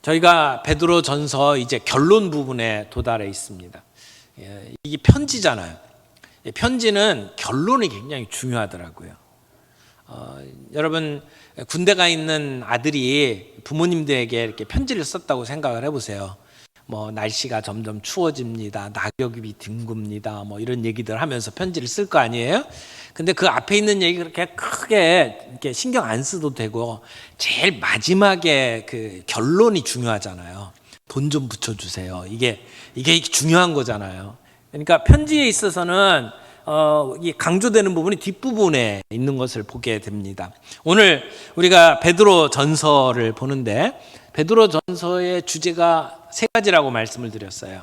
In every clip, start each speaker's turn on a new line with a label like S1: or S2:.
S1: 저희가 베드로전서 이제 결론 부분에 도달해 있습니다. 이게 편지잖아요. 편지는 결론이 굉장히 중요하더라고요. 여러분 군대 가 있는 아들이 부모님들에게 이렇게 편지를 썼다고 생각을 해보세요. 뭐 날씨가 점점 추워집니다. 낙엽이 뒹굽니다. 뭐 이런 얘기들 하면서 편지를 쓸 거 아니에요? 근데 그 앞에 있는 얘기 그렇게 크게 이렇게 신경 안 써도 되고 제일 마지막에 그 결론이 중요하잖아요. 돈 좀 붙여주세요. 이게 중요한 거잖아요. 그러니까 편지에 있어서는 이 강조되는 부분이 뒷부분에 있는 것을 보게 됩니다. 오늘 우리가 베드로 전서를 보는데 베드로 전서의 주제가 세 가지라고 말씀을 드렸어요.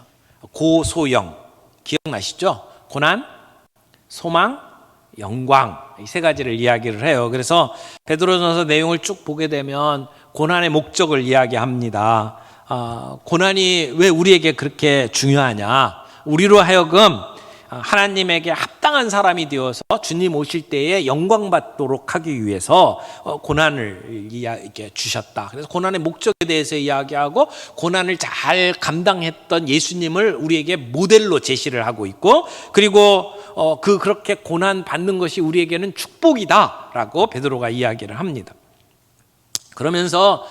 S1: 고소영, 기억나시죠? 고난, 소망, 영광, 이 세 가지를 이야기를 해요. 그래서 베드로전서 내용을 쭉 보게 되면 고난의 목적을 이야기합니다. 고난이 왜 우리에게 그렇게 중요하냐? 우리로 하여금 하나님에게 합당한 사람이 되어서 주님 오실 때에 영광받도록 하기 위해서 고난을 이렇게 주셨다. 그래서 고난의 목적에 대해서 이야기하고 고난을 잘 감당했던 예수님을 우리에게 모델로 제시를 하고 있고, 그리고 그렇게 고난 받는 것이 우리에게는 축복이다라고 베드로가 이야기를 합니다. 그러면서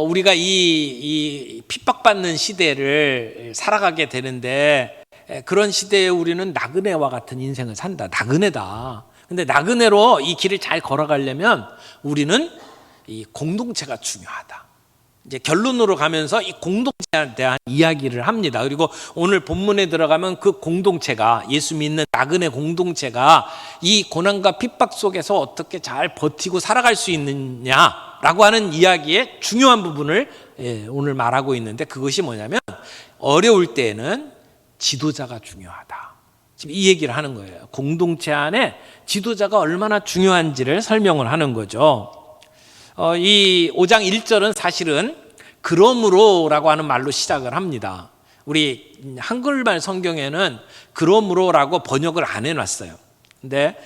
S1: 우리가 이 핍박받는 시대를 살아가게 되는데, 그런 시대에 우리는 나그네와 같은 인생을 산다. 나그네다. 근데 나그네로 이 길을 잘 걸어가려면 우리는 이 공동체가 중요하다. 이제 결론으로 가면서 이 공동체에 대한 이야기를 합니다. 그리고 오늘 본문에 들어가면 그 공동체가, 예수 믿는 나그네 공동체가 이 고난과 핍박 속에서 어떻게 잘 버티고 살아갈 수 있느냐라고 하는 이야기의 중요한 부분을 오늘 말하고 있는데, 그것이 뭐냐면 어려울 때에는 지도자가 중요하다. 지금 이 얘기를 하는 거예요. 공동체 안에 지도자가 얼마나 중요한지를 설명을 하는 거죠. 이 5장 1절은 사실은 그러므로라고 하는 말로 시작을 합니다. 우리 한글말 성경에는 그러므로라고 번역을 안 해놨어요. 근데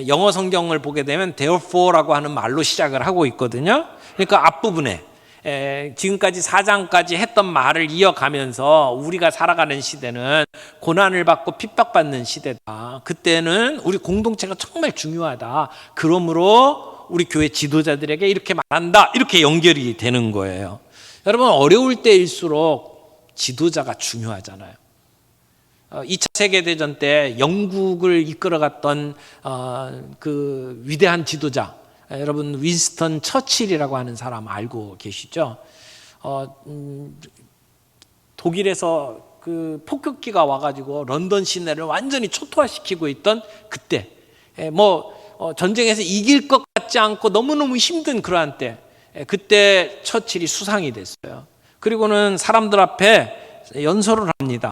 S1: 영어 성경을 보게 되면 therefore라고 하는 말로 시작을 하고 있거든요. 그러니까 앞부분에 지금까지 4장까지 했던 말을 이어가면서 우리가 살아가는 시대는 고난을 받고 핍박받는 시대다. 그때는 우리 공동체가 정말 중요하다. 그러므로 우리 교회 지도자들에게 이렇게 말한다. 이렇게 연결이 되는 거예요. 여러분, 어려울 때일수록 지도자가 중요하잖아요. 2차 세계대전 때 영국을 이끌어갔던 그 위대한 지도자, 여러분 윈스턴 처칠이라고 하는 사람 알고 계시죠? 독일에서 그 폭격기가 와가지고 런던 시내를 완전히 초토화시키고 있던 그때, 전쟁에서 이길 것 같지 않고 너무너무 힘든 그러한 때, 그때 처칠이 수상이 됐어요. 그리고는 사람들 앞에 연설을 합니다.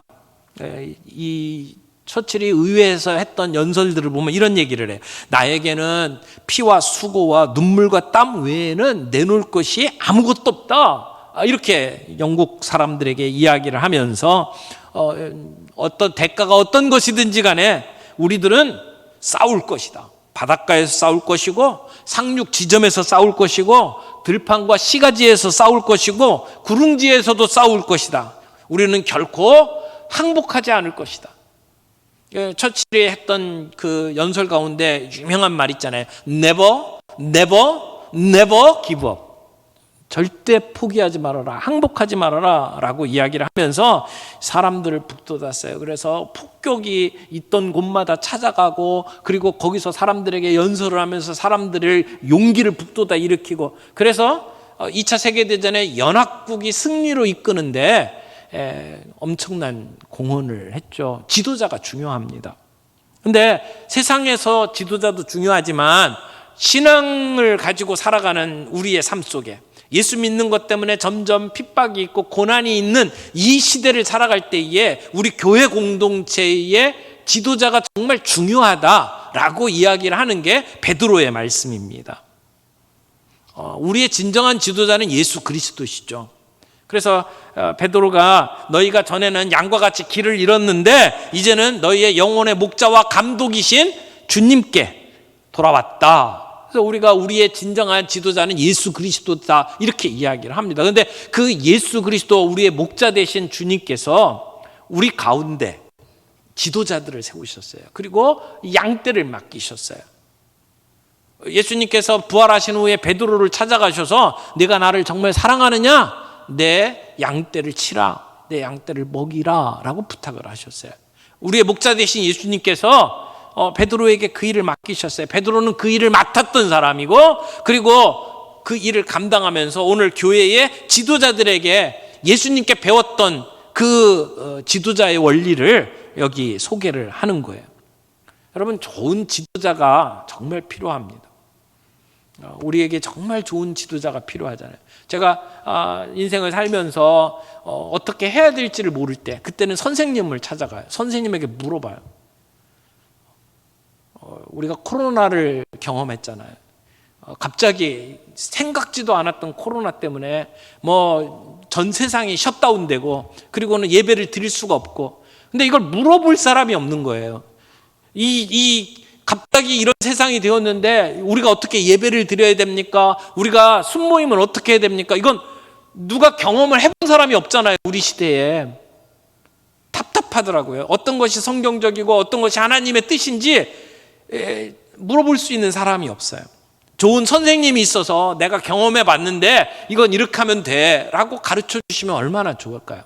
S1: 이 처칠이 의회에서 했던 연설들을 보면 이런 얘기를 해요. 나에게는 피와 수고와 눈물과 땀 외에는 내놓을 것이 아무것도 없다. 이렇게 영국 사람들에게 이야기를 하면서 어떤 대가가 어떤 것이든지 간에 우리들은 싸울 것이다. 바닷가에서 싸울 것이고, 상륙 지점에서 싸울 것이고, 들판과 시가지에서 싸울 것이고, 구릉지에서도 싸울 것이다. 우리는 결코 항복하지 않을 것이다. 처칠이 했던 그 연설 가운데 유명한 말 있잖아요. Never, never, never give up. 절대 포기하지 말아라, 항복하지 말아라 라고 이야기를 하면서 사람들을 북돋았어요. 그래서 폭격이 있던 곳마다 찾아가고, 그리고 거기서 사람들에게 연설을 하면서 사람들을 용기를 북돋아 일으키고, 그래서 2차 세계대전에 연합국이 승리로 이끄는데 엄청난 공헌을 했죠. 지도자가 중요합니다. 근데 세상에서 지도자도 중요하지만 신앙을 가지고 살아가는 우리의 삶 속에 예수 믿는 것 때문에 점점 핍박이 있고 고난이 있는 이 시대를 살아갈 때에 우리 교회 공동체의 지도자가 정말 중요하다라고 이야기를 하는 게 베드로의 말씀입니다. 우리의 진정한 지도자는 예수 그리스도시죠. 그래서 베드로가 너희가 전에는 양과 같이 길을 잃었는데 이제는 너희의 영혼의 목자와 감독이신 주님께 돌아왔다. 그래서 우리가 우리의 진정한 지도자는 예수 그리스도다 이렇게 이야기를 합니다. 그런데 그 예수 그리스도 우리의 목자 되신 주님께서 우리 가운데 지도자들을 세우셨어요. 그리고 양떼를 맡기셨어요. 예수님께서 부활하신 후에 베드로를 찾아가셔서 내가 나를 정말 사랑하느냐? 내 양떼를 치라. 내 양떼를 먹이라 라고 부탁을 하셨어요. 우리의 목자 되신 예수님께서 베드로에게 그 일을 맡기셨어요. 베드로는 그 일을 맡았던 사람이고 그리고 그 일을 감당하면서 오늘 교회의 지도자들에게 예수님께 배웠던 그 지도자의 원리를 여기 소개를 하는 거예요. 여러분, 좋은 지도자가 정말 필요합니다. 우리에게 정말 좋은 지도자가 필요하잖아요. 제가 인생을 살면서 어떻게 해야 될지를 모를 때 그때는 선생님을 찾아가요. 선생님에게 물어봐요. 우리가 코로나를 경험했잖아요. 갑자기 생각지도 않았던 코로나 때문에 뭐 전 세상이 셧다운되고 그리고는 예배를 드릴 수가 없고, 근데 이걸 물어볼 사람이 없는 거예요. 갑자기 이런 세상이 되었는데 우리가 어떻게 예배를 드려야 됩니까? 우리가 순모임을 어떻게 해야 됩니까? 이건 누가 경험을 해본 사람이 없잖아요. 우리 시대에. 답답하더라고요. 어떤 것이 성경적이고 어떤 것이 하나님의 뜻인지 물어볼 수 있는 사람이 없어요. 좋은 선생님이 있어서 내가 경험해 봤는데 이건 이렇게 하면 돼 라고 가르쳐 주시면 얼마나 좋을까요?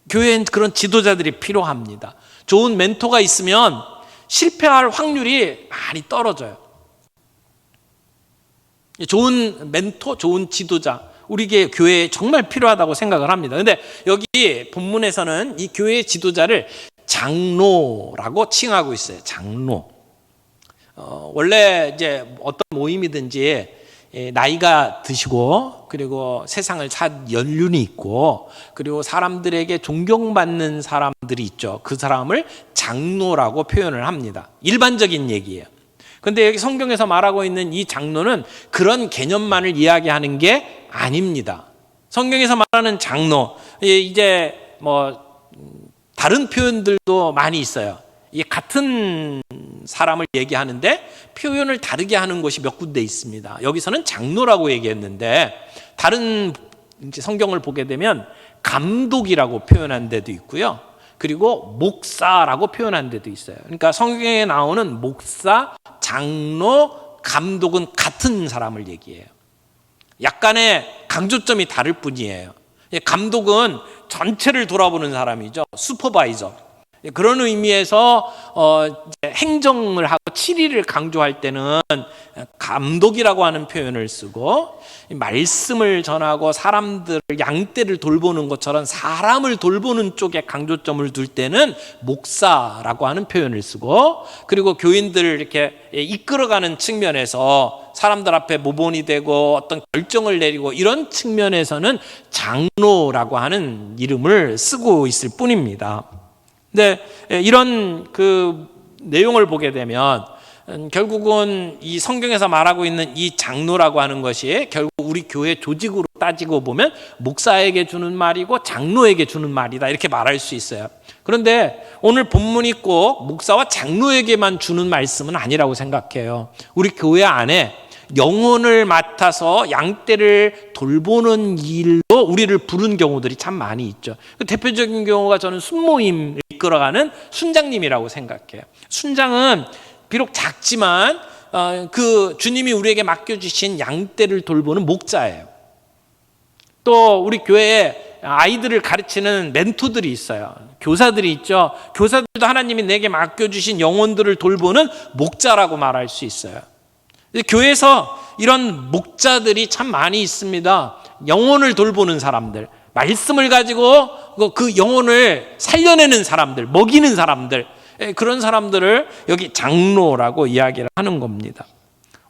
S1: 교회엔 그런 지도자들이 필요합니다. 좋은 멘토가 있으면 실패할 확률이 많이 떨어져요. 좋은 멘토, 좋은 지도자, 우리 교회에 정말 필요하다고 생각을 합니다. 그런데 여기 본문에서는 이 교회의 지도자를 장로라고 칭하고 있어요. 장로. 원래 이제 어떤 모임이든지 나이가 드시고 그리고 세상을 산 연륜이 있고 그리고 사람들에게 존경받는 사람들이 있죠. 그 사람을 장로라고 표현을 합니다. 일반적인 얘기예요. 그런데 여기 성경에서 말하고 있는 이 장로는 그런 개념만을 이야기하는 게 아닙니다. 성경에서 말하는 장로, 이제 뭐 다른 표현들도 많이 있어요. 이 같은 사람을 얘기하는데 표현을 다르게 하는 곳이 몇 군데 있습니다. 여기서는 장로라고 얘기했는데 다른 성경을 보게 되면 감독이라고 표현한 데도 있고요. 그리고 목사라고 표현한 데도 있어요. 그러니까 성경에 나오는 목사, 장로, 감독은 같은 사람을 얘기해요. 약간의 강조점이 다를 뿐이에요. 감독은 전체를 돌아보는 사람이죠. 슈퍼바이저. 그런 의미에서 행정을 하고 치리를 강조할 때는 감독이라고 하는 표현을 쓰고, 말씀을 전하고 사람들을 양떼를 돌보는 것처럼 사람을 돌보는 쪽에 강조점을 둘 때는 목사라고 하는 표현을 쓰고, 그리고 교인들을 이렇게 이끌어가는 측면에서 사람들 앞에 모본이 되고 어떤 결정을 내리고 이런 측면에서는 장로라고 하는 이름을 쓰고 있을 뿐입니다. 근데 이런 그 내용을 보게 되면 결국은 이 성경에서 말하고 있는 이 장로라고 하는 것이 결국 우리 교회 조직으로 따지고 보면 목사에게 주는 말이고 장로에게 주는 말이다 이렇게 말할 수 있어요. 그런데 오늘 본문이 꼭 목사와 장로에게만 주는 말씀은 아니라고 생각해요. 우리 교회 안에 영혼을 맡아서 양떼를 돌보는 일로 우리를 부른 경우들이 참 많이 있죠. 대표적인 경우가 저는 순모임을 이끌어가는 순장님이라고 생각해요. 순장은 비록 작지만 그 주님이 우리에게 맡겨주신 양떼를 돌보는 목자예요. 또 우리 교회에 아이들을 가르치는 멘토들이 있어요. 교사들이 있죠. 교사들도 하나님이 내게 맡겨주신 영혼들을 돌보는 목자라고 말할 수 있어요. 교회에서 이런 목자들이 참 많이 있습니다. 영혼을 돌보는 사람들, 말씀을 가지고 그 영혼을 살려내는 사람들, 먹이는 사람들, 그런 사람들을 여기 장로라고 이야기를 하는 겁니다.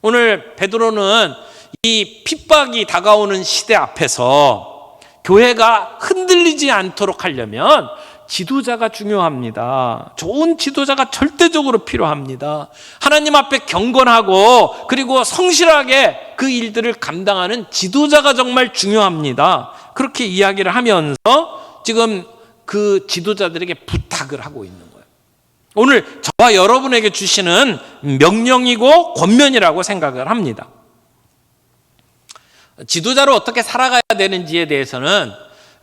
S1: 오늘 베드로는 이 핍박이 다가오는 시대 앞에서 교회가 흔들리지 않도록 하려면 지도자가 중요합니다. 좋은 지도자가 절대적으로 필요합니다. 하나님 앞에 경건하고 그리고 성실하게 그 일들을 감당하는 지도자가 정말 중요합니다. 그렇게 이야기를 하면서 지금 그 지도자들에게 부탁을 하고 있는 거예요. 오늘 저와 여러분에게 주시는 명령이고 권면이라고 생각을 합니다. 지도자로 어떻게 살아가야 되는지에 대해서는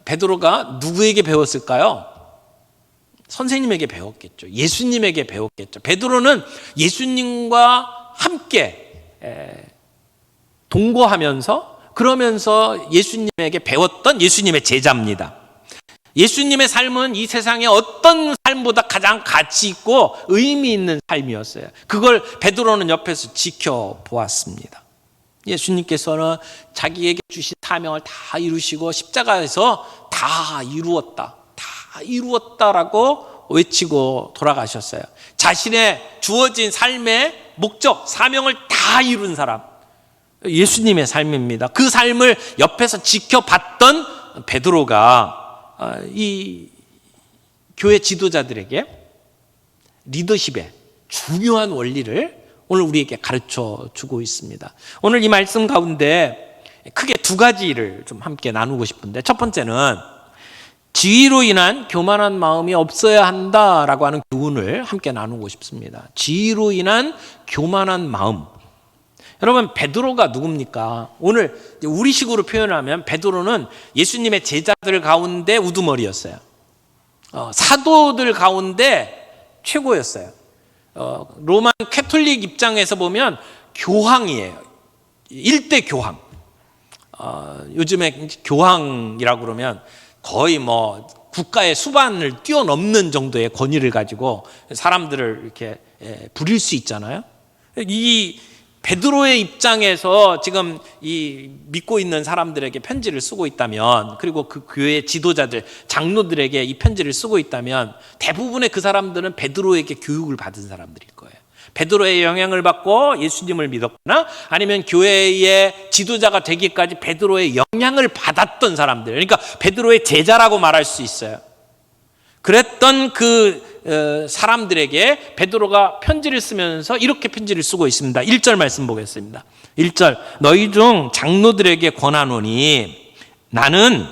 S1: 베드로가 누구에게 배웠을까요? 선생님에게 배웠겠죠. 예수님에게 배웠겠죠. 베드로는 예수님과 함께 동거하면서 그러면서 예수님에게 배웠던 예수님의 제자입니다. 예수님의 삶은 이 세상의 어떤 삶보다 가장 가치 있고 의미 있는 삶이었어요. 그걸 베드로는 옆에서 지켜보았습니다. 예수님께서는 자기에게 주신 사명을 다 이루시고 십자가에서 다 이루었다라고 외치고 돌아가셨어요. 자신의 주어진 삶의 목적, 사명을 다 이룬 사람, 예수님의 삶입니다. 그 삶을 옆에서 지켜봤던 베드로가 이 교회 지도자들에게 리더십의 중요한 원리를 오늘 우리에게 가르쳐 주고 있습니다. 오늘 이 말씀 가운데 크게 두 가지를 좀 함께 나누고 싶은데, 첫 번째는 지위로 인한 교만한 마음이 없어야 한다라고 하는 교훈을 함께 나누고 싶습니다. 지위로 인한 교만한 마음. 여러분, 베드로가 누굽니까? 오늘 우리식으로 표현하면 베드로는 예수님의 제자들 가운데 우두머리였어요. 사도들 가운데 최고였어요. 로만 캐톨릭 입장에서 보면 교황이에요. 일대 교황. 요즘에 교황이라고 그러면 거의 뭐 국가의 수반을 뛰어넘는 정도의 권위를 가지고 사람들을 이렇게 부릴 수 있잖아요. 이 베드로의 입장에서 지금 이 믿고 있는 사람들에게 편지를 쓰고 있다면, 그리고 그 교회 지도자들, 장로들에게 이 편지를 쓰고 있다면 대부분의 그 사람들은 베드로에게 교육을 받은 사람들일 거예요. 베드로의 영향을 받고 예수님을 믿었거나 아니면 교회의 지도자가 되기까지 베드로의 영향을 받았던 사람들, 그러니까 베드로의 제자라고 말할 수 있어요. 그랬던 그 사람들에게 베드로가 편지를 쓰면서 이렇게 편지를 쓰고 있습니다. 1절 말씀 보겠습니다. 1절, 너희 중 장로들에게 권하노니 나는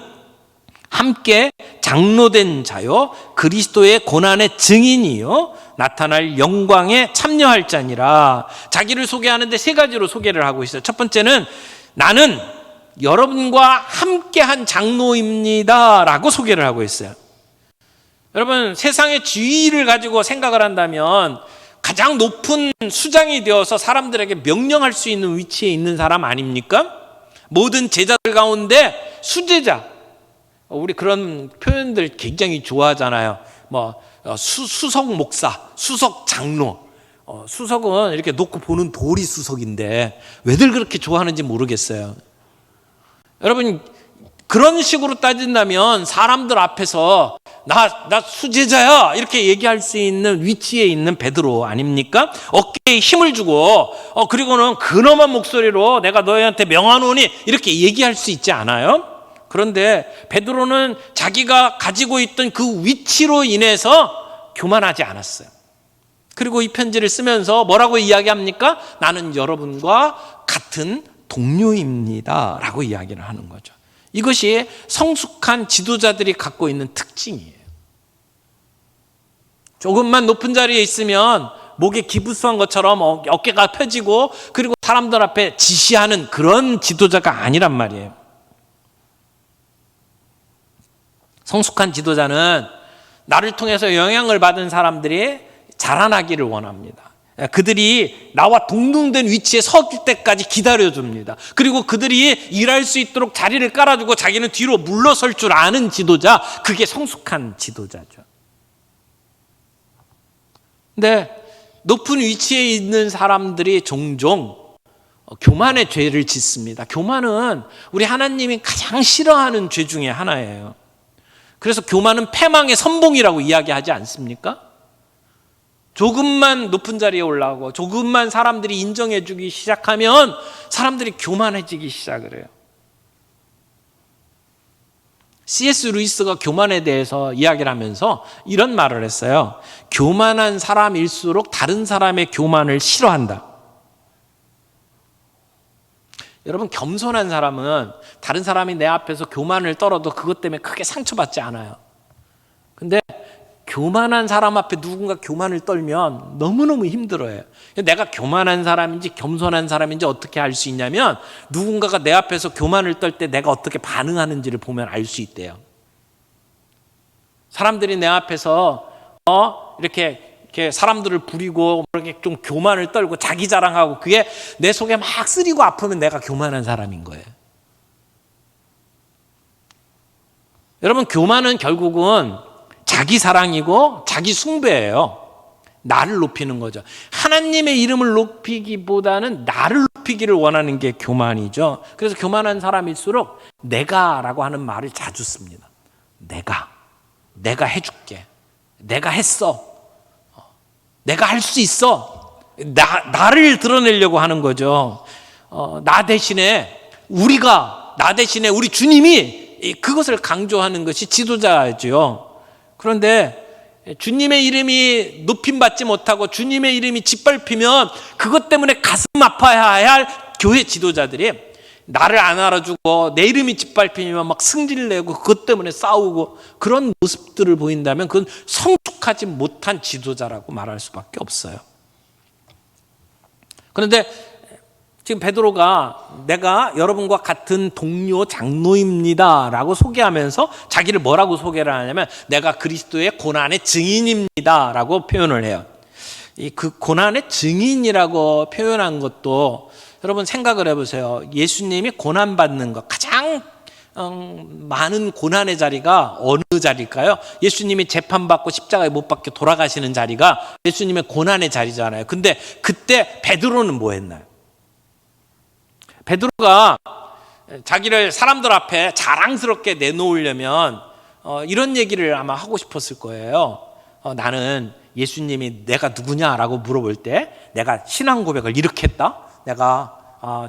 S1: 함께 장로된 자요 그리스도의 고난의 증인이요 나타날 영광에 참여할 자니라. 자기를 소개하는데 세 가지로 소개를 하고 있어요. 첫 번째는 나는 여러분과 함께한 장로입니다 라고 소개를 하고 있어요. 여러분, 세상의 지위를 가지고 생각을 한다면 가장 높은 수장이 되어서 사람들에게 명령할 수 있는 위치에 있는 사람 아닙니까? 모든 제자들 가운데 수제자, 우리 그런 표현들 굉장히 좋아하잖아요. 수석 목사, 수석 장로. 수석은 이렇게 놓고 보는 돌이 수석인데 왜들 그렇게 좋아하는지 모르겠어요. 여러분, 그런 식으로 따진다면 사람들 앞에서 나 수제자야 이렇게 얘기할 수 있는 위치에 있는 베드로 아닙니까? 어깨에 힘을 주고 그리고는 근엄한 목소리로 내가 너희한테 명하노니 이렇게 얘기할 수 있지 않아요? 그런데 베드로는 자기가 가지고 있던 그 위치로 인해서 교만하지 않았어요. 그리고 이 편지를 쓰면서 뭐라고 이야기합니까? 나는 여러분과 같은 동료입니다 라고 이야기를 하는 거죠. 이것이 성숙한 지도자들이 갖고 있는 특징이에요. 조금만 높은 자리에 있으면 목에 기부수한 것처럼 어깨가 펴지고 그리고 사람들 앞에 지시하는 그런 지도자가 아니란 말이에요. 성숙한 지도자는 나를 통해서 영향을 받은 사람들이 자라나기를 원합니다. 그들이 나와 동등된 위치에 설 때까지 기다려줍니다. 그리고 그들이 일할 수 있도록 자리를 깔아주고 자기는 뒤로 물러설 줄 아는 지도자, 그게 성숙한 지도자죠. 근데 높은 위치에 있는 사람들이 종종 교만의 죄를 짓습니다. 교만은 우리 하나님이 가장 싫어하는 죄 중에 하나예요. 그래서 교만은 패망의 선봉이라고 이야기하지 않습니까? 조금만 높은 자리에 올라가고 조금만 사람들이 인정해 주기 시작하면 사람들이 교만해지기 시작을 해요. C.S. 루이스가 교만에 대해서 이야기를 하면서 이런 말을 했어요. 교만한 사람일수록 다른 사람의 교만을 싫어한다. 여러분, 겸손한 사람은 다른 사람이 내 앞에서 교만을 떨어도 그것 때문에 크게 상처받지 않아요. 근데 교만한 사람 앞에 누군가 교만을 떨면 너무너무 힘들어요. 내가 교만한 사람인지 겸손한 사람인지 어떻게 알 수 있냐면 누군가가 내 앞에서 교만을 떨 때 내가 어떻게 반응하는지를 보면 알 수 있대요. 사람들이 내 앞에서 이렇게 사람들을 부리고 이렇게 좀 교만을 떨고 자기 자랑하고 그게 내 속에 막 쓰리고 아프면 내가 교만한 사람인 거예요. 여러분, 교만은 결국은 자기 사랑이고 자기 숭배예요. 나를 높이는 거죠. 하나님의 이름을 높이기보다는 나를 높이기를 원하는 게 교만이죠. 그래서 교만한 사람일수록 내가라고 하는 말을 자주 씁니다. 내가 해줄게. 내가 했어. 내가 할 수 있어. 나를 드러내려고 하는 거죠. 나 대신에 우리 주님이 그것을 강조하는 것이 지도자죠. 그런데 주님의 이름이 높임받지 못하고 주님의 이름이 짓밟히면 그것 때문에 가슴 아파야 할 교회 지도자들이 나를 안 알아주고 내 이름이 짓밟히면 막 승질내고 그것 때문에 싸우고 그런 모습들을 보인다면 그건 성숙하지 못한 지도자라고 말할 수밖에 없어요. 그런데 지금 베드로가 내가 여러분과 같은 동료 장로입니다 라고 소개하면서 자기를 뭐라고 소개를 하냐면 내가 그리스도의 고난의 증인입니다 라고 표현을 해요. 그 고난의 증인이라고 표현한 것도 여러분 생각을 해보세요. 예수님이 고난받는 것 가장 많은 고난의 자리가 어느 자리일까요? 예수님이 재판받고 십자가에 못 박혀 돌아가시는 자리가 예수님의 고난의 자리잖아요. 근데 그때 베드로는 뭐 했나요? 베드로가 자기를 사람들 앞에 자랑스럽게 내놓으려면 이런 얘기를 아마 하고 싶었을 거예요. 나는 예수님이 내가 누구냐라고 물어볼 때 내가 신앙 고백을 이렇게 했다. 내가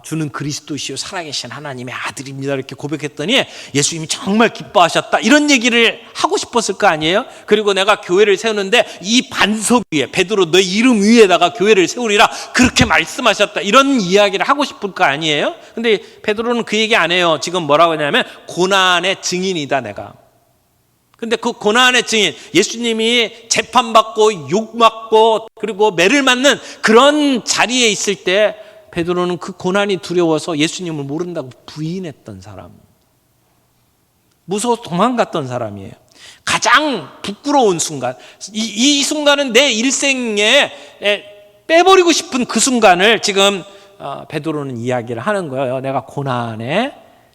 S1: 주는 그리스도시요 살아계신 하나님의 아들입니다 이렇게 고백했더니 예수님이 정말 기뻐하셨다 이런 얘기를 하고 싶었을 거 아니에요? 그리고 내가 교회를 세우는데 이 반석 위에 베드로 너 이름 위에다가 교회를 세우리라 그렇게 말씀하셨다 이런 이야기를 하고 싶을 거 아니에요? 근데 베드로는 그 얘기 안 해요. 지금 뭐라고 하냐면 고난의 증인이다 내가. 근데 그 고난의 증인 예수님이 재판받고 욕받고 그리고 매를 맞는 그런 자리에 있을 때 베드로는 그 고난이 두려워서 예수님을 모른다고 부인했던 사람, 무서워서 도망갔던 사람이에요. 가장 부끄러운 순간, 이 순간은 내 일생에 빼버리고 싶은 그 순간을 지금 베드로는 이야기를 하는 거예요. 내가 고난의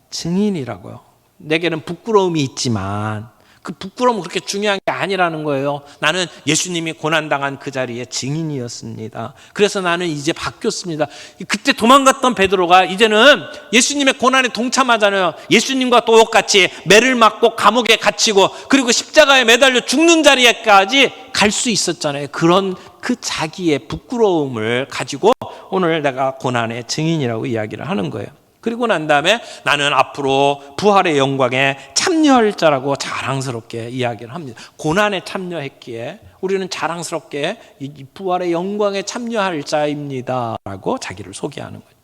S1: 증인이라고요. 내게는 부끄러움이 있지만 그 부끄러움은 그렇게 중요한 게 아니라는 거예요. 나는 예수님이 고난당한 그 자리에 증인이었습니다. 그래서 나는 이제 바뀌었습니다. 그때 도망갔던 베드로가 이제는 예수님의 고난에 동참하잖아요. 예수님과 똑같이 매를 맞고 감옥에 갇히고 그리고 십자가에 매달려 죽는 자리에까지 갈 수 있었잖아요. 그런 그 자기의 부끄러움을 가지고 오늘 내가 고난의 증인이라고 이야기를 하는 거예요. 그리고 난 다음에 나는 앞으로 부활의 영광에 참여할 자라고 자랑스럽게 이야기를 합니다. 고난에 참여했기에 우리는 자랑스럽게 이 부활의 영광에 참여할 자입니다 라고 자기를 소개하는 거예요.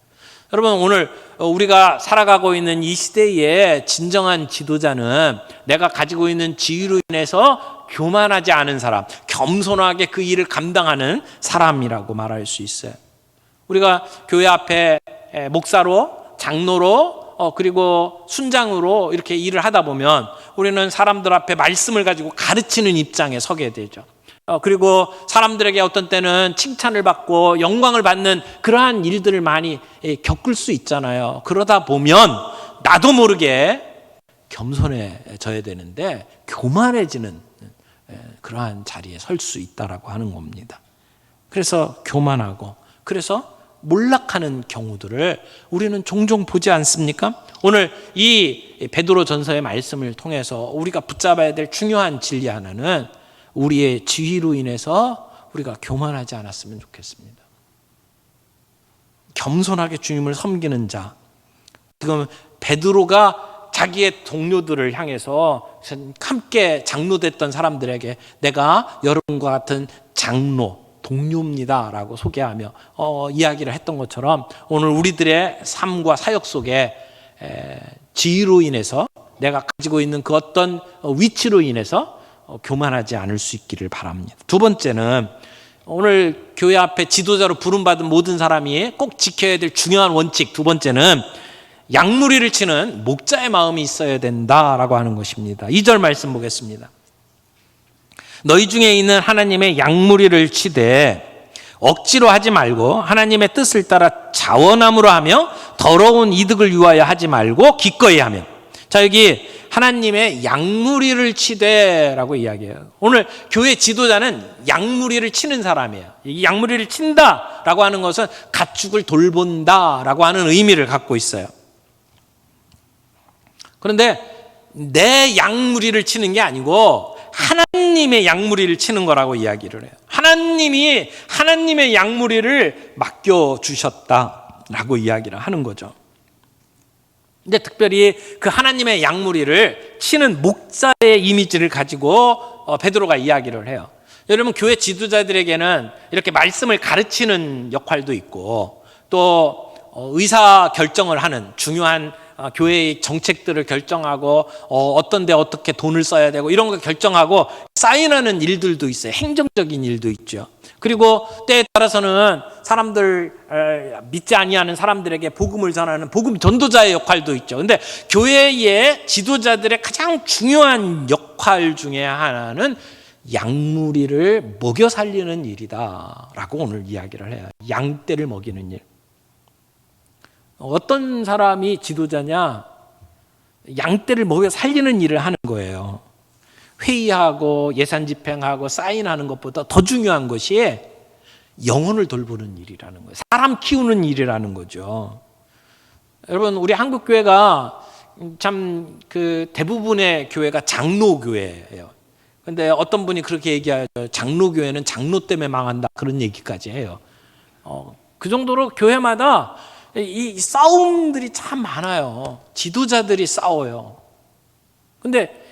S1: 여러분, 오늘 우리가 살아가고 있는 이 시대의 진정한 지도자는 내가 가지고 있는 지위로 인해서 교만하지 않은 사람, 겸손하게 그 일을 감당하는 사람이라고 말할 수 있어요. 우리가 교회 앞에 목사로 장로로 그리고 순장으로 이렇게 일을 하다 보면 우리는 사람들 앞에 말씀을 가지고 가르치는 입장에 서게 되죠. 그리고 사람들에게 어떤 때는 칭찬을 받고 영광을 받는 그러한 일들을 많이 겪을 수 있잖아요. 그러다 보면 나도 모르게 겸손해져야 되는데 교만해지는 그러한 자리에 설 수 있다라고 하는 겁니다. 그래서 교만하고 그래서 몰락하는 경우들을 우리는 종종 보지 않습니까? 오늘 이 베드로 전서의 말씀을 통해서 우리가 붙잡아야 될 중요한 진리 하나는 우리의 지위로 인해서 우리가 교만하지 않았으면 좋겠습니다. 겸손하게 주님을 섬기는 자. 지금 베드로가 자기의 동료들을 향해서 함께 장로됐던 사람들에게 내가 여러분과 같은 장로 동료입니다 라고 소개하며 이야기를 했던 것처럼 오늘 우리들의 삶과 사역 속에 지위로 인해서 내가 가지고 있는 그 어떤 위치로 인해서 교만하지 않을 수 있기를 바랍니다. 두 번째는 오늘 교회 앞에 지도자로 부름받은 모든 사람이 꼭 지켜야 될 중요한 원칙, 두 번째는 양무리를 치는 목자의 마음이 있어야 된다라고 하는 것입니다. 2절 말씀 보겠습니다. 너희 중에 있는 하나님의 양무리를 치되 억지로 하지 말고 하나님의 뜻을 따라 자원함으로 하며 더러운 이득을 위하여 하지 말고 기꺼이 하며. 자, 여기 하나님의 양무리를 치되라고 이야기해요. 오늘 교회 지도자는 양무리를 치는 사람이에요. 이 양무리를 친다라고 하는 것은 가축을 돌본다라고 하는 의미를 갖고 있어요. 그런데 내 양무리를 치는 게 아니고 하나님의 양무리를 치는 거라고 이야기를 해요. 하나님이 하나님의 양무리를 맡겨주셨다라고 이야기를 하는 거죠. 근데 특별히 그 하나님의 양무리를 치는 목자의 이미지를 가지고 베드로가 이야기를 해요. 여러분, 교회 지도자들에게는 이렇게 말씀을 가르치는 역할도 있고 또 의사 결정을 하는 중요한 교회의 정책들을 결정하고 어떤 데 어떻게 돈을 써야 되고 이런 거 결정하고 사인하는 일들도 있어요. 행정적인 일도 있죠. 그리고 때에 따라서는 사람들, 믿지 아니하는 사람들에게 복음을 전하는 복음 전도자의 역할도 있죠. 근데 교회의 지도자들의 가장 중요한 역할 중에 하나는 양무리를 먹여 살리는 일이다라고 오늘 이야기를 해요. 양떼를 먹이는 일. 어떤 사람이 지도자냐? 양떼를 먹여 살리는 일을 하는 거예요. 회의하고 예산 집행하고 사인하는 것보다 더 중요한 것이 영혼을 돌보는 일이라는 거예요. 사람 키우는 일이라는 거죠. 여러분, 우리 한국 교회가 참 그 대부분의 교회가 장로 교회예요. 근데 어떤 분이 그렇게 얘기하죠. 장로 교회는 장로 때문에 망한다, 그런 얘기까지 해요. 그 정도로 교회마다 이 싸움들이 참 많아요. 지도자들이 싸워요. 근데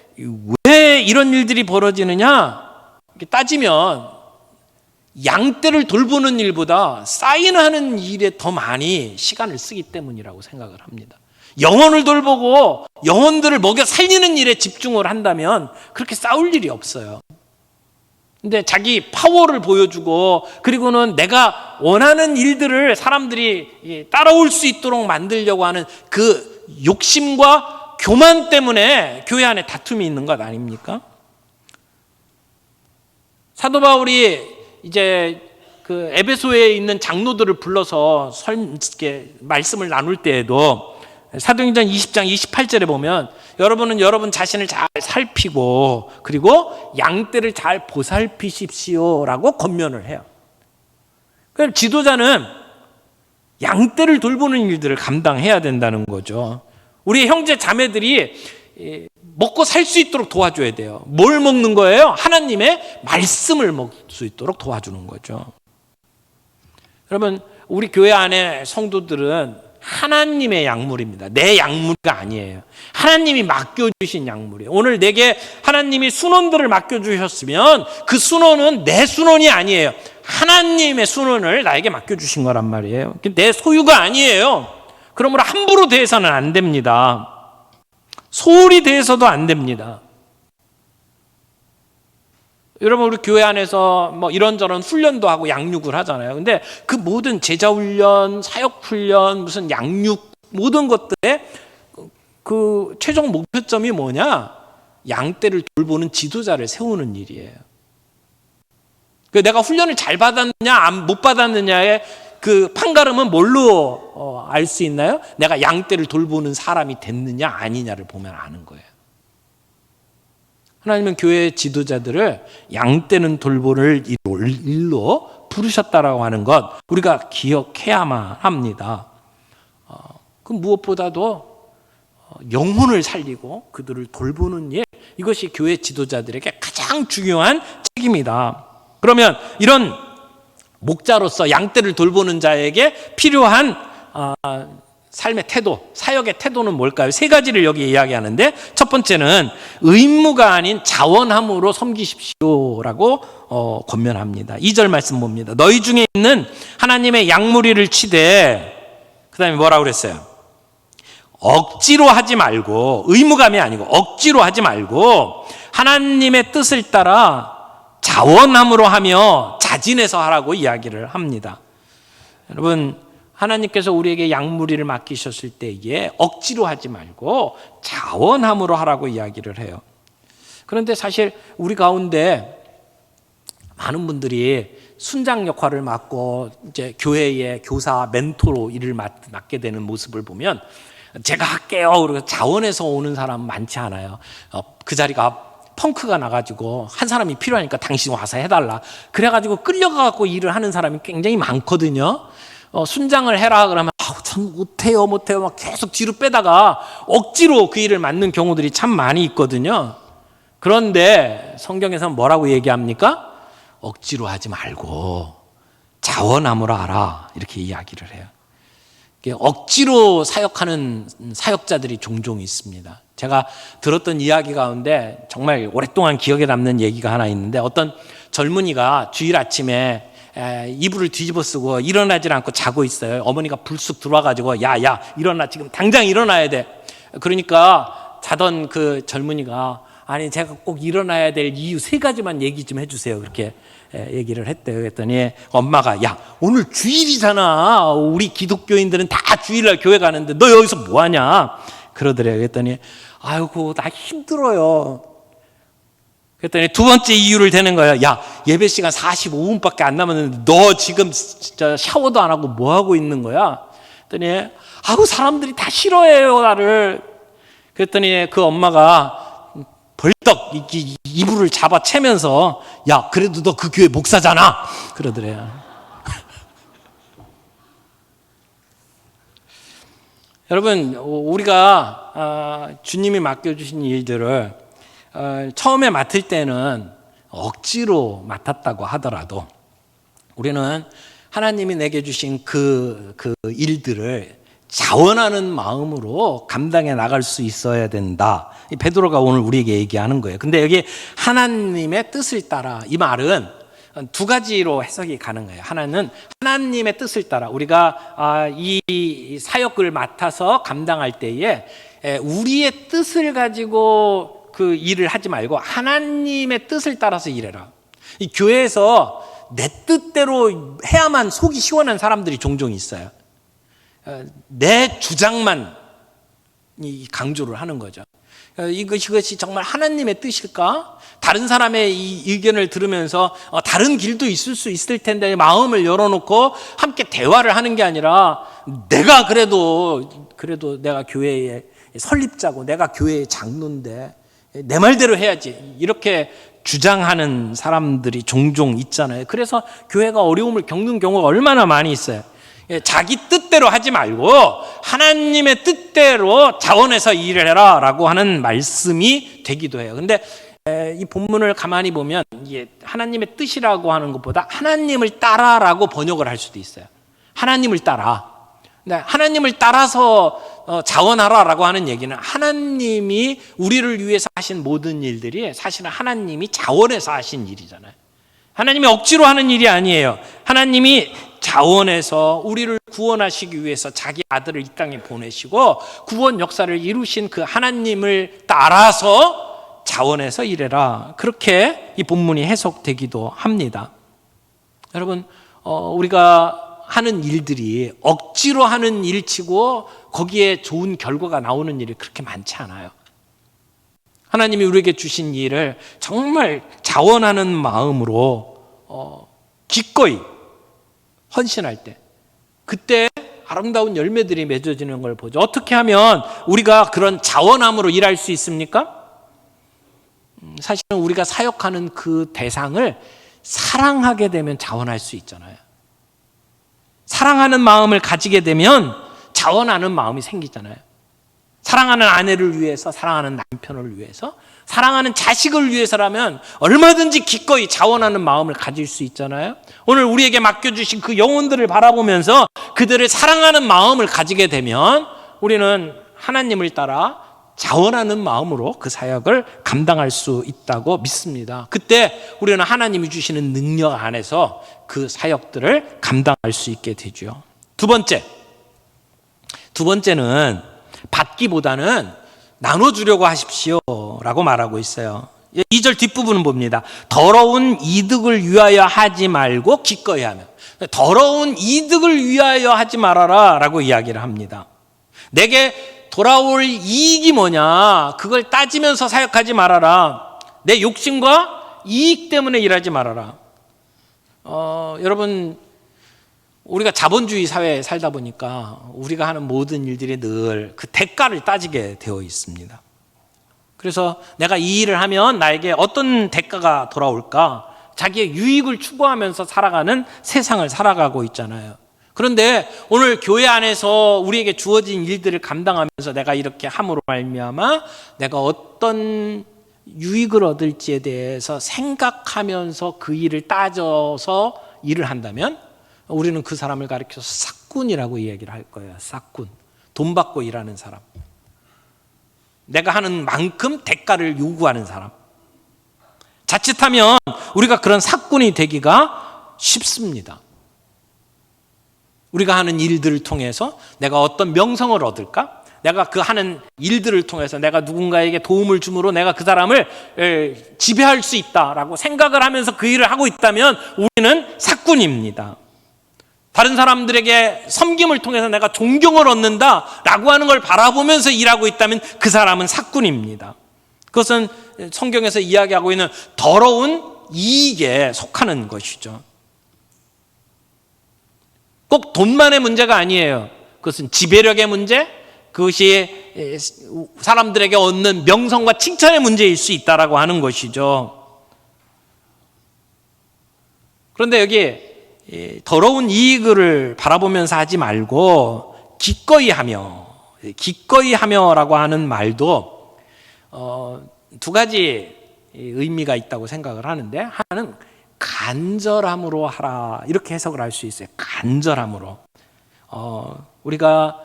S1: 왜 이런 일들이 벌어지느냐? 이렇게 따지면 양떼를 돌보는 일보다 사인하는 일에 더 많이 시간을 쓰기 때문이라고 생각을 합니다. 영혼을 돌보고 영혼들을 먹여 살리는 일에 집중을 한다면 그렇게 싸울 일이 없어요. 근데 자기 파워를 보여주고 그리고는 내가 원하는 일들을 사람들이 따라올 수 있도록 만들려고 하는 그 욕심과 교만 때문에 교회 안에 다툼이 있는 것 아닙니까? 사도 바울이 이제 그 에베소에 있는 장로들을 불러서 말씀을 나눌 때에도 사도행전 20장 28절에 보면 여러분은 여러분 자신을 잘 살피고 그리고 양떼를 잘 보살피십시오라고 권면을 해요. 그럼 지도자는 양떼를 돌보는 일들을 감당해야 된다는 거죠. 우리 형제 자매들이 먹고 살 수 있도록 도와줘야 돼요. 뭘 먹는 거예요? 하나님의 말씀을 먹을 수 있도록 도와주는 거죠. 여러분, 우리 교회 안에 성도들은 하나님의 약물입니다. 내 약물가 아니에요. 하나님이 맡겨주신 약물이에요. 오늘 내게 하나님이 순원들을 맡겨주셨으면 그 순원은 내 순원이 아니에요. 하나님의 순원을 나에게 맡겨주신 거란 말이에요. 내 소유가 아니에요. 그러므로 함부로 대해서는 안 됩니다. 소홀히 대해서도 안 됩니다. 여러분, 우리 교회 안에서 뭐 이런저런 훈련도 하고 양육을 하잖아요. 근데 그 모든 제자훈련, 사역훈련, 무슨 양육 모든 것들의 그 최종 목표점이 뭐냐? 양떼를 돌보는 지도자를 세우는 일이에요. 내가 훈련을 잘 받았느냐 못 받았느냐의 그 판가름은 뭘로 알 수 있나요? 내가 양떼를 돌보는 사람이 됐느냐 아니냐를 보면 아는 거예요. 하나님은 교회 지도자들을 양떼는 돌보는 일로 부르셨다라고 하는 것 우리가 기억해야만 합니다. 그 무엇보다도 영혼을 살리고 그들을 돌보는 일, 이것이 교회 지도자들에게 가장 중요한 책임이다. 그러면 이런 목자로서 양떼를 돌보는 자에게 필요한 삶의 태도, 사역의 태도는 뭘까요? 세 가지를 여기 이야기하는데 첫 번째는 의무가 아닌 자원함으로 섬기십시오라고 권면합니다. 2절 말씀 봅니다. 너희 중에 있는 하나님의 양무리를 치되, 그 다음에 뭐라고 그랬어요? 억지로 하지 말고, 의무감이 아니고 억지로 하지 말고 하나님의 뜻을 따라 자원함으로 하며 자진해서 하라고 이야기를 합니다. 여러분, 하나님께서 우리에게 양무리를 맡기셨을 때에 억지로 하지 말고 자원함으로 하라고 이야기를 해요. 그런데 사실 우리 가운데 많은 분들이 순장 역할을 맡고 이제 교회의 교사, 멘토로 일을 맡게 되는 모습을 보면 제가 할게요. 그리고 자원해서 오는 사람 많지 않아요. 그 자리가 펑크가 나가지고 한 사람이 필요하니까 당신 와서 해달라. 그래가지고 끌려가고 일을 하는 사람이 굉장히 많거든요. 순장을 해라 그러면 전 못해요 막 계속 뒤로 빼다가 억지로 그 일을 맡는 경우들이 참 많이 있거든요. 그런데 성경에서는 뭐라고 얘기합니까? 억지로 하지 말고 자원함으로 하라 이렇게 이야기를 해요. 억지로 사역하는 사역자들이 종종 있습니다. 제가 들었던 이야기 가운데 정말 오랫동안 기억에 남는 얘기가 하나 있는데, 어떤 젊은이가 주일 아침에 이불을 뒤집어 쓰고 일어나질 않고 자고 있어요. 어머니가 불쑥 들어와가지고 야 일어나, 지금 당장 일어나야 돼. 그러니까 자던 그 젊은이가 아니 제가 꼭 일어나야 될 이유 3가지만 얘기 좀 해주세요. 그렇게 얘기를 했대요. 그랬더니 엄마가 야 오늘 주일이잖아. 우리 기독교인들은 다 주일날 교회 가는데 너 여기서 뭐하냐 그러더래요. 그랬더니 아이고 나 힘들어요. 그랬더니 2번째 이유를 대는 거예요. 야 예배 시간 45분밖에 안 남았는데 너 지금 진짜 샤워도 안 하고 뭐 하고 있는 거야? 그랬더니 아우 사람들이 다 싫어해요 나를. 그랬더니 그 엄마가 벌떡 이불을 잡아채면서 야 그래도 너 그 교회 목사잖아 그러더래요. 여러분, 우리가 주님이 맡겨주신 일들을 처음에 맡을 때는 억지로 맡았다고 하더라도 우리는 하나님이 내게 주신 그 일들을 자원하는 마음으로 감당해 나갈 수 있어야 된다. 베드로가 오늘 우리에게 얘기하는 거예요. 근데 여기 하나님의 뜻을 따라, 이 말은 2가지로 해석이 가능해요. 하나는 하나님의 뜻을 따라 우리가 이 사역을 맡아서 감당할 때에 우리의 뜻을 가지고 그 일을 하지 말고 하나님의 뜻을 따라서 일해라. 이 교회에서 내 뜻대로 해야만 속이 시원한 사람들이 종종 있어요. 내 주장만 강조를 하는 거죠. 이것이 정말 하나님의 뜻일까? 다른 사람의 이 의견을 들으면서 다른 길도 있을 수 있을 텐데 마음을 열어놓고 함께 대화를 하는 게 아니라 내가 그래도 내가 교회의 설립자고 내가 교회의 장로인데 내 말대로 해야지 이렇게 주장하는 사람들이 종종 있잖아요. 그래서 교회가 어려움을 겪는 경우가 얼마나 많이 있어요. 자기 뜻대로 하지 말고 하나님의 뜻대로 자원해서 일을 해라 라고 하는 말씀이 되기도 해요. 근데 이 본문을 가만히 보면 이게 하나님의 뜻이라고 하는 것보다 하나님을 따라라고 번역을 할 수도 있어요. 하나님을 따라. 근데 하나님을 따라서 자원하라라고 하는 얘기는 하나님이 우리를 위해서 하신 모든 일들이 사실은 하나님이 자원해서 하신 일이잖아요. 하나님이 억지로 하는 일이 아니에요. 하나님이 자원해서 우리를 구원하시기 위해서 자기 아들을 이 땅에 보내시고 구원 역사를 이루신 그 하나님을 따라서 자원해서 일해라. 그렇게 이 본문이 해석되기도 합니다. 여러분, 우리가 하는 일들이 억지로 하는 일치고 거기에 좋은 결과가 나오는 일이 그렇게 많지 않아요. 하나님이 우리에게 주신 일을 정말 자원하는 마음으로 기꺼이 헌신할 때 그때 아름다운 열매들이 맺어지는 걸 보죠. 어떻게 하면 우리가 그런 자원함으로 일할 수 있습니까? 사실은 우리가 사역하는 그 대상을 사랑하게 되면 자원할 수 있잖아요. 사랑하는 마음을 가지게 되면 자원하는 마음이 생기잖아요. 사랑하는 아내를 위해서, 사랑하는 남편을 위해서, 사랑하는 자식을 위해서라면 얼마든지 기꺼이 자원하는 마음을 가질 수 있잖아요. 오늘 우리에게 맡겨주신 그 영혼들을 바라보면서 그들을 사랑하는 마음을 가지게 되면 우리는 하나님을 따라 자원하는 마음으로 그 사역을 감당할 수 있다고 믿습니다. 그때 우리는 하나님이 주시는 능력 안에서 그 사역들을 감당할 수 있게 되죠. 두 번째는 받기보다는 나눠주려고 하십시오 라고 말하고 있어요. 2절 뒷부분은 봅니다. 더러운 이득을 위하여 하지 말고 기꺼이 하며. 더러운 이득을 위하여 하지 말아라 라고 이야기를 합니다. 내게 돌아올 이익이 뭐냐, 그걸 따지면서 사역하지 말아라. 내 욕심과 이익 때문에 일하지 말아라. 여러분, 우리가 자본주의 사회에 살다 보니까 우리가 하는 모든 일들이 늘 그 대가를 따지게 되어 있습니다. 그래서 내가 이 일을 하면 나에게 어떤 대가가 돌아올까? 자기의 유익을 추구하면서 살아가는 세상을 살아가고 있잖아요. 그런데 오늘 교회 안에서 우리에게 주어진 일들을 감당하면서 내가 이렇게 함으로 말미암아 내가 어떤 유익을 얻을지에 대해서 생각하면서 그 일을 따져서 일을 한다면 우리는 그 사람을 가리켜서 삭군이라고 이야기를 할 거예요. 삭군. 돈 받고 일하는 사람. 내가 하는 만큼 대가를 요구하는 사람. 자칫하면 우리가 그런 삭군이 되기가 쉽습니다. 우리가 하는 일들을 통해서 내가 어떤 명성을 얻을까? 내가 그 하는 일들을 통해서 내가 누군가에게 도움을 줌으로 내가 그 사람을 지배할 수 있다라고 생각을 하면서 그 일을 하고 있다면 우리는 삭군입니다. 다른 사람들에게 섬김을 통해서 내가 존경을 얻는다라고 하는 걸 바라보면서 일하고 있다면 그 사람은 삭군입니다. 그것은 성경에서 이야기하고 있는 더러운 이익에 속하는 것이죠. 꼭 돈만의 문제가 아니에요. 그것은 지배력의 문제, 그것이 사람들에게 얻는 명성과 칭찬의 문제일 수 있다라고 하는 것이죠. 그런데 여기 더러운 이익을 바라보면서 하지 말고 기꺼이 하며라고 하는 말도 두 가지 의미가 있다고 생각을 하는데, 하나는 간절함으로 하라 이렇게 해석을 할 수 있어요. 간절함으로 우리가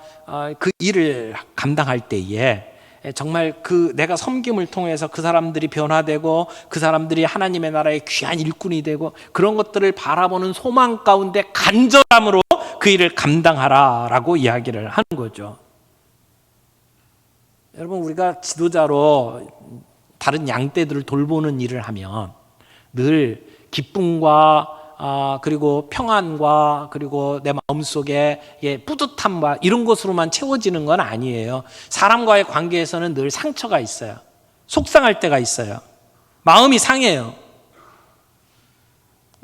S1: 그 일을 감당할 때에 정말 그 내가 섬김을 통해서 그 사람들이 변화되고 그 사람들이 하나님의 나라의 귀한 일꾼이 되고 그런 것들을 바라보는 소망 가운데 간절함으로 그 일을 감당하라라고 이야기를 하는 거죠. 여러분, 우리가 지도자로 다른 양떼들을 돌보는 일을 하면 늘 기쁨과 그리고 평안과 그리고 내 마음속에 뿌듯함과 이런 것으로만 채워지는 건 아니에요. 사람과의 관계에서는 늘 상처가 있어요. 속상할 때가 있어요. 마음이 상해요.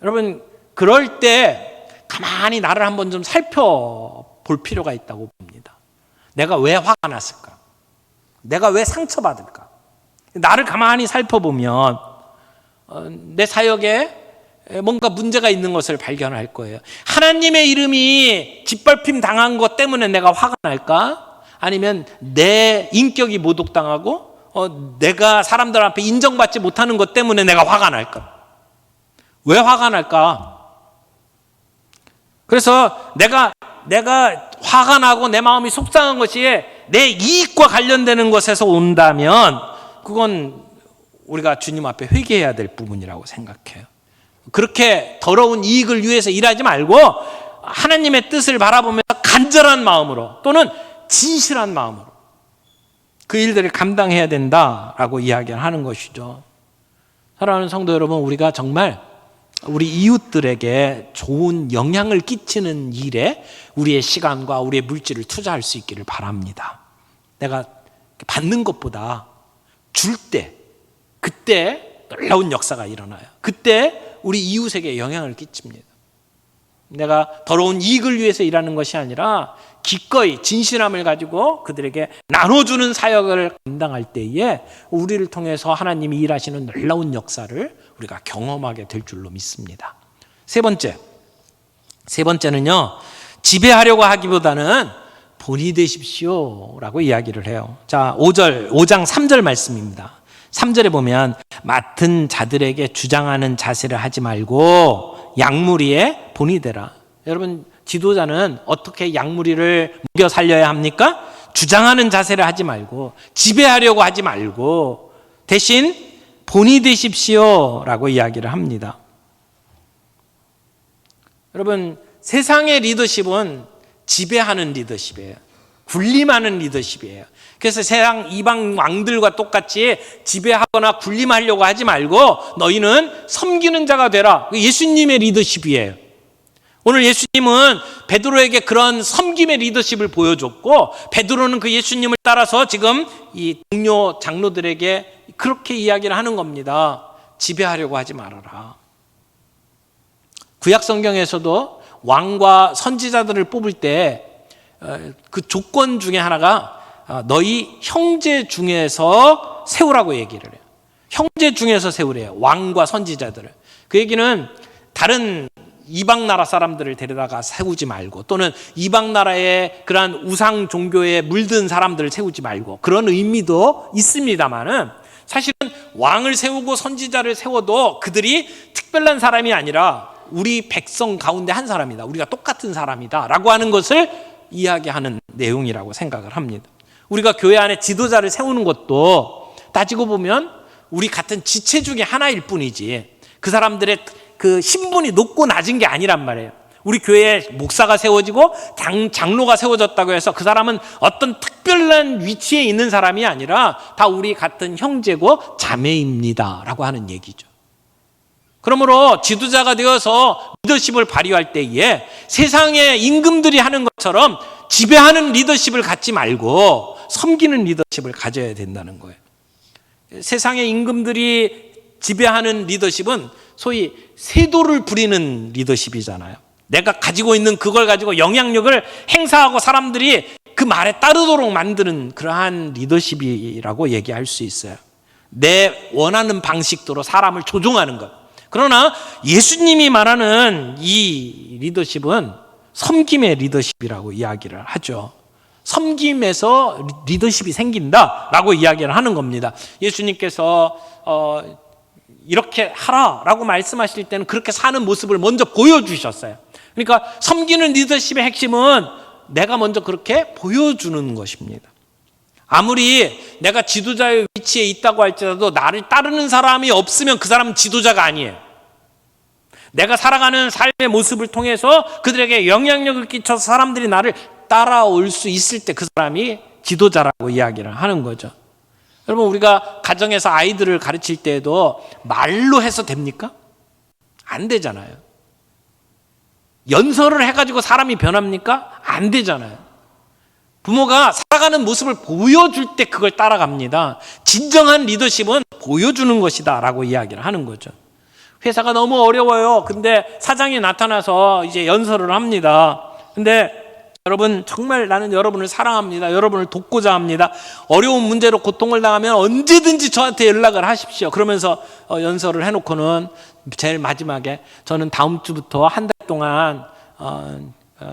S1: 여러분, 그럴 때 가만히 나를 한번 좀 살펴볼 필요가 있다고 봅니다. 내가 왜 화가 났을까? 내가 왜 상처받을까? 나를 가만히 살펴보면 내 사역에 뭔가 문제가 있는 것을 발견할 거예요. 하나님의 이름이 짓밟힘 당한 것 때문에 내가 화가 날까? 아니면 내 인격이 모독당하고 내가 사람들 앞에 인정받지 못하는 것 때문에 내가 화가 날까? 왜 화가 날까? 그래서 내가 화가 나고 내 마음이 속상한 것이 내 이익과 관련되는 것에서 온다면 그건 우리가 주님 앞에 회개해야 될 부분이라고 생각해요. 그렇게 더러운 이익을 위해서 일하지 말고 하나님의 뜻을 바라보면서 간절한 마음으로 또는 진실한 마음으로 그 일들을 감당해야 된다라고 이야기를 하는 것이죠. 사랑하는 성도 여러분, 우리가 정말 우리 이웃들에게 좋은 영향을 끼치는 일에 우리의 시간과 우리의 물질을 투자할 수 있기를 바랍니다. 내가 받는 것보다 줄 때, 그때 놀라운 역사가 일어나요. 그때 우리 이웃에게 영향을 끼칩니다. 내가 더러운 이익을 위해서 일하는 것이 아니라 기꺼이 진실함을 가지고 그들에게 나눠주는 사역을 감당할 때에 우리를 통해서 하나님이 일하시는 놀라운 역사를 우리가 경험하게 될 줄로 믿습니다. 세 번째는요, 지배하려고 하기보다는 본이 되십시오 라고 이야기를 해요. 자, 5장 3절 말씀입니다. 3절에 보면 맡은 자들에게 주장하는 자세를 하지 말고 양무리의 본이 되라. 여러분, 지도자는 어떻게 양무리를 먹여 살려야 합니까? 주장하는 자세를 하지 말고 지배하려고 하지 말고 대신 본이 되십시오 라고 이야기를 합니다. 여러분, 세상의 리더십은 지배하는 리더십이에요. 군림하는 리더십이에요. 그래서 세상 이방 왕들과 똑같이 지배하거나 군림하려고 하지 말고 너희는 섬기는 자가 되라. 예수님의 리더십이에요. 오늘 예수님은 베드로에게 그런 섬김의 리더십을 보여줬고, 베드로는 그 예수님을 따라서 지금 이 동료 장로들에게 그렇게 이야기를 하는 겁니다. 지배하려고 하지 말아라. 구약 성경에서도 왕과 선지자들을 뽑을 때 그 조건 중에 하나가 너희 형제 중에서 세우라고 얘기를 해요. 형제 중에서 세우래요. 왕과 선지자들을. 그 얘기는 다른 이방 나라 사람들을 데려다가 세우지 말고, 또는 이방 나라의 그러한 우상 종교에 물든 사람들을 세우지 말고, 그런 의미도 있습니다만은 사실은 왕을 세우고 선지자를 세워도 그들이 특별한 사람이 아니라 우리 백성 가운데 한 사람이다. 우리가 똑같은 사람이다. 라고 하는 것을 이야기하는 내용이라고 생각을 합니다. 우리가 교회 안에 지도자를 세우는 것도 따지고 보면 우리 같은 지체 중에 하나일 뿐이지, 그 사람들의 그 신분이 높고 낮은 게 아니란 말이에요. 우리 교회에 목사가 세워지고 장로가 세워졌다고 해서 그 사람은 어떤 특별한 위치에 있는 사람이 아니라 다 우리 같은 형제고 자매입니다 라고 하는 얘기죠. 그러므로 지도자가 되어서 리더십을 발휘할 때에 세상의 임금들이 하는 것처럼 지배하는 리더십을 갖지 말고 섬기는 리더십을 가져야 된다는 거예요. 세상의 임금들이 지배하는 리더십은 소위 세도를 부리는 리더십이잖아요. 내가 가지고 있는 그걸 가지고 영향력을 행사하고 사람들이 그 말에 따르도록 만드는 그러한 리더십이라고 얘기할 수 있어요. 내 원하는 방식대로 사람을 조종하는 것. 그러나 예수님이 말하는 이 리더십은 섬김의 리더십이라고 이야기를 하죠. 섬김에서 리더십이 생긴다라고 이야기를 하는 겁니다. 예수님께서 이렇게 하라라고 말씀하실 때는 그렇게 사는 모습을 먼저 보여주셨어요. 그러니까 섬기는 리더십의 핵심은 내가 먼저 그렇게 보여주는 것입니다. 아무리 내가 지도자의 위치에 있다고 할지라도 나를 따르는 사람이 없으면 그 사람은 지도자가 아니에요. 내가 살아가는 삶의 모습을 통해서 그들에게 영향력을 끼쳐서 사람들이 나를 따라올 수 있을 때 그 사람이 지도자라고 이야기를 하는 거죠. 여러분, 우리가 가정에서 아이들을 가르칠 때에도 말로 해서 됩니까? 안 되잖아요. 연설을 해가지고 사람이 변합니까? 안 되잖아요. 부모가 살아가는 모습을 보여줄 때 그걸 따라갑니다. 진정한 리더십은 보여주는 것이다 라고 이야기를 하는 거죠. 회사가 너무 어려워요. 근데 사장이 나타나서 이제 연설을 합니다. 근데 여러분, 정말 나는 여러분을 사랑합니다. 여러분을 돕고자 합니다. 어려운 문제로 고통을 당하면 언제든지 저한테 연락을 하십시오. 그러면서 연설을 해놓고는 제일 마지막에 저는 다음 주부터 한 달 동안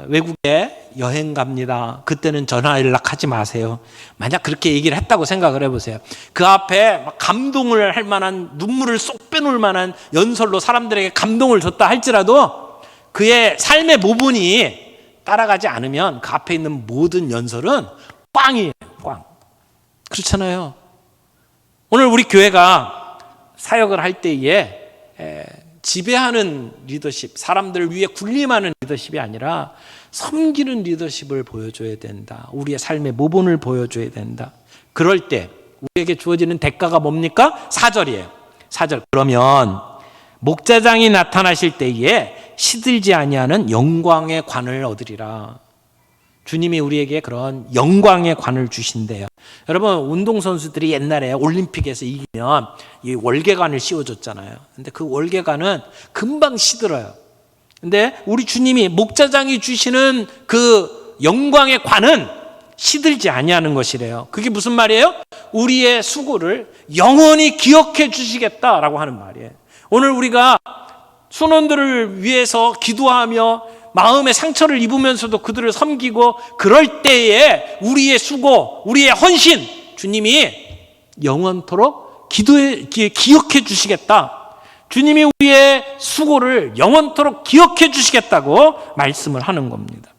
S1: 외국에 여행 갑니다. 그때는 전화 연락하지 마세요. 만약 그렇게 얘기를 했다고 생각을 해보세요. 그 앞에 막 감동을 할 만한, 눈물을 쏙 빼놓을 만한 연설로 사람들에게 감동을 줬다 할지라도 그의 삶의 모분이 따라가지 않으면 그 앞에 있는 모든 연설은 꽝이에요. 꽝. 그렇잖아요. 오늘 우리 교회가 사역을 할 때에 지배하는 리더십, 사람들을 위해 군림하는 리더십이 아니라 섬기는 리더십을 보여줘야 된다. 우리의 삶의 모본을 보여줘야 된다. 그럴 때 우리에게 주어지는 대가가 뭡니까? 4절이에요. 4절. 그러면 목자장이 나타나실 때에 시들지 아니하는 영광의 관을 얻으리라. 주님이 우리에게 그런 영광의 관을 주신대요. 여러분, 운동선수들이 옛날에 올림픽에서 이기면 이 월계관을 씌워줬잖아요. 근데 그 월계관은 금방 시들어요. 근데 우리 주님이 목자장이 주시는 그 영광의 관은 시들지 아니하는 것이래요. 그게 무슨 말이에요? 우리의 수고를 영원히 기억해 주시겠다라고 하는 말이에요. 오늘 우리가 순원들을 위해서 기도하며 마음의 상처를 입으면서도 그들을 섬기고 그럴 때에 우리의 수고, 우리의 헌신, 주님이 영원토록 기억해 주시겠다. 주님이 우리의 수고를 영원토록 기억해 주시겠다고 말씀을 하는 겁니다.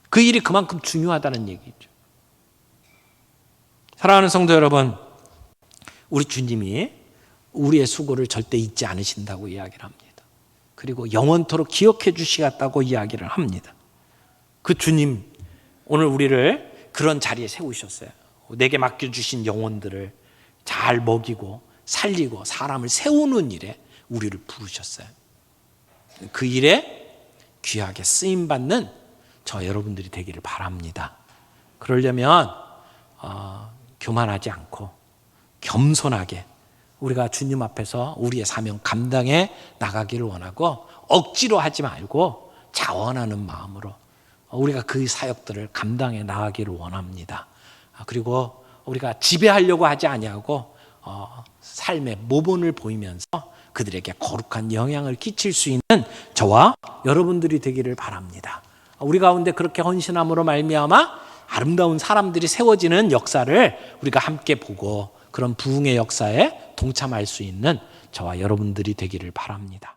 S1: 그 일이 그만큼 중요하다는 얘기죠. 사랑하는 성도 여러분, 우리 주님이 우리의 수고를 절대 잊지 않으신다고 이야기를 합니다. 그리고 영원토록 기억해 주시겠다고 이야기를 합니다. 그 주님, 오늘 우리를 그런 자리에 세우셨어요. 내게 맡겨주신 영혼들을 잘 먹이고 살리고 사람을 세우는 일에 우리를 부르셨어요. 그 일에 귀하게 쓰임받는 저 여러분들이 되기를 바랍니다. 그러려면 교만하지 않고 겸손하게 우리가 주님 앞에서 우리의 사명 감당해 나가기를 원하고 억지로 하지 말고 자원하는 마음으로 우리가 그 사역들을 감당해 나가기를 원합니다. 그리고 우리가 지배하려고 하지 아니하고 삶의 모본을 보이면서 그들에게 거룩한 영향을 끼칠 수 있는 저와 여러분들이 되기를 바랍니다. 우리 가운데 그렇게 헌신함으로 말미암아 아름다운 사람들이 세워지는 역사를 우리가 함께 보고 그런 부흥의 역사에 동참할 수 있는 저와 여러분들이 되기를 바랍니다.